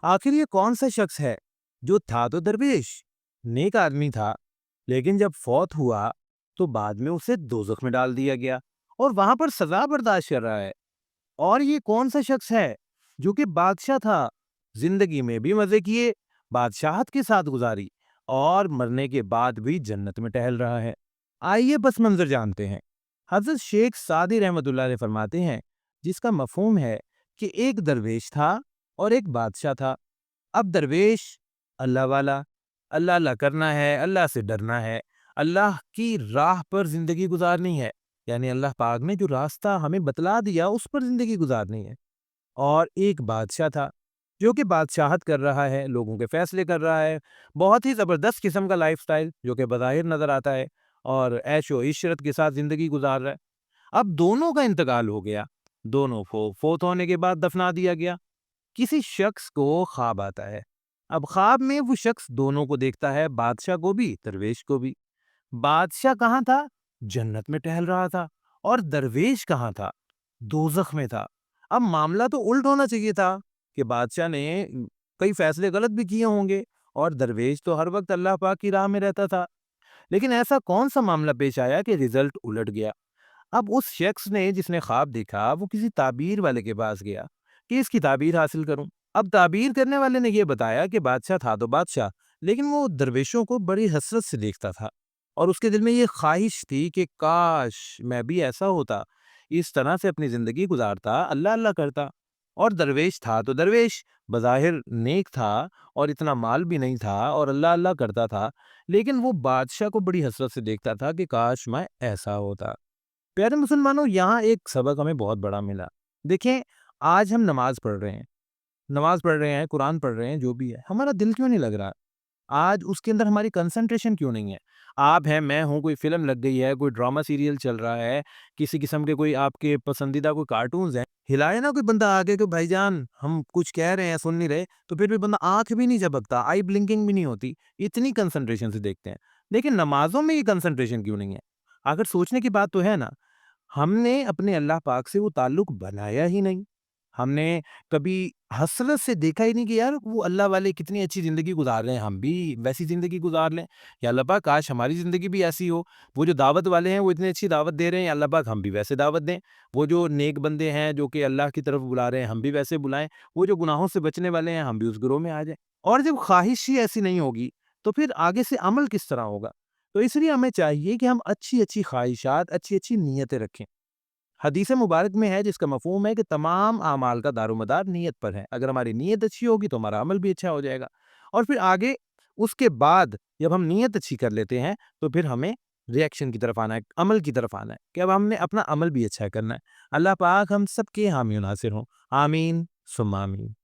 आखिर ये कौन सा शख्स है जो था तो दरवेश, नेक आदमी था, लेकिन जब फौत हुआ तो बाद में उसे दोजख में डाल दिया गया और वहां पर सजा बर्दाश्त कर रहा है। और ये कौन सा शख्स है जो कि बादशाह था, जिंदगी में भी मजे किए, बादशाहत के साथ गुजारी और मरने के बाद भी जन्नत में टहल रहा है। आइए बस मंजर जानते हैं। हजरत शेख सादी रहमतुल्लाह अलैह फरमाते हैं, जिसका मफहूम है कि एक दरवेश था और एक बादशाह था। अब दरवेश अल्लाह वाला, अल्लाह अल्लाह करना है, अल्लाह से डरना है, अल्लाह की राह पर जिंदगी गुजारनी है, यानी अल्लाह पाक ने जो रास्ता हमें बतला दिया उस पर जिंदगी गुजारनी है। और एक बादशाह था जो कि बादशाहत कर रहा है, लोगों के फैसले कर रहा है, बहुत ही ज़बरदस्त किस्म का लाइफस्टाइल जो कि बज़ाहिर नज़र आता है और ऐशो इशरत के साथ ज़िंदगी गुजार रहा है। अब दोनों का इंतकाल हो गया, दोनों को फोत होने के बाद दफना दिया गया। किसी शख्स को ख्वाब आता है। अब ख्वाब में वो शख्स दोनों को देखता है, बादशाह को भी, दरवेश को भी। बादशाह कहाँ था? जन्नत में टहल रहा था। और दरवेश कहाँ था? दोजख में था। अब मामला तो उल्ट होना चाहिए था कि बादशाह ने कई फैसले गलत भी किए होंगे और दरवेश तो हर वक्त अल्लाह पाक की राह में रहता था। लेकिन ऐसा कौन सा मामला पेश आया कि रिजल्ट उलट गया? अब उस शख्स ने जिसने ख्वाब देखा वो किसी ताबीर वाले के पास गया कि इसकी ताबीर हासिल करूं। अब ताबीर करने वाले ने ये बताया कि बादशाह था तो बादशाह, लेकिन वो दरवेशों को बड़ी हसरत से देखता था और उसके दिल में ये ख्वाहिश थी कि काश मैं भी ऐसा होता, इस तरह से अपनी जिंदगी गुजारता, अल्लाह अल्लाह करता। और दरवेश था तो दरवेश बज़ाहिर नेक था और इतना माल भी नहीं था और अल्लाह अल्लाह करता था, लेकिन वो बादशाह को बड़ी हसरत से देखता था कि काश मैं ऐसा होता। प्यारे मुसलमानों, यहाँ एक सबक हमें बहुत बड़ा मिला। देखें, आज हम नमाज पढ़ रहे हैं, कुरान पढ़ रहे हैं, जो भी है, हमारा दिल क्यों नहीं लग रहा? आज उसके अंदर हमारी कंसंट्रेशन क्यों नहीं है? आप हैं, मैं हूँ, कोई फ़िल्म लग गई है, कोई ड्रामा सीरियल चल रहा है, किसी किस्म के कोई आपके पसंदीदा कोई कार्टून्स हैं, हिलाए ना कोई बंदा आके कि भाईजान हम कुछ कह रहे हैं, सुन नहीं रहे, तो फिर भी बंदा आँख भी नहीं झपकता, आई ब्लिंकिंग भी नहीं होती, इतनी कंसंट्रेशन से देखते हैं। लेकिन नमाज़ों में ये कंसंट्रेशन क्यों नहीं है? आखिर सोचने की बात तो है ना। हमने अपने अल्लाह पाक से वो ताल्लुक बनाया ही नहीं। हमने कभी हसरत से देखा ही नहीं कि यार वो अल्लाह वाले कितनी अच्छी ज़िंदगी गुज़ार रहे हैं, हम भी वैसी ज़िंदगी गुज़ार लें। या अल्लाह पाक काश हमारी ज़िंदगी भी ऐसी हो। वो जो दावत वाले हैं वो इतनी अच्छी दावत दे रहे हैं, या अल्लाह पाक हम भी वैसे दावत दें। वो जो नेक बंदे हैं जो कि अल्लाह की तरफ बुला रहे हैं, हम भी वैसे बुलाएँ। वो जो गुनाहों से बचने वाले हैं, हम भी उस गिरोह में आ जाएँ। और जब ख्वाहिश ही ऐसी नहीं होगी, तो फिर आगे से अमल किस तरह होगा? तो इसलिए हमें चाहिए कि हम अच्छी-अच्छी ख्वाहिशात, अच्छी-अच्छी नीयतें रखें। हदीस मुबारक में है जिसका मफ़हूम है कि तमाम अमाल का दारोमदार नीयत पर है। अगर हमारी नीयत अच्छी होगी तो हमारा अमल भी अच्छा हो जाएगा। और फिर आगे उसके बाद जब हम नीयत अच्छी कर लेते हैं तो फिर हमें रिएक्शन की तरफ आना है, अमल की तरफ आना है कि अब हमने अपना अमल भी अच्छा करना है। अल्लाह पाक हम सबके हामी और नासिर हों। आमीन सुम्मा आमीन।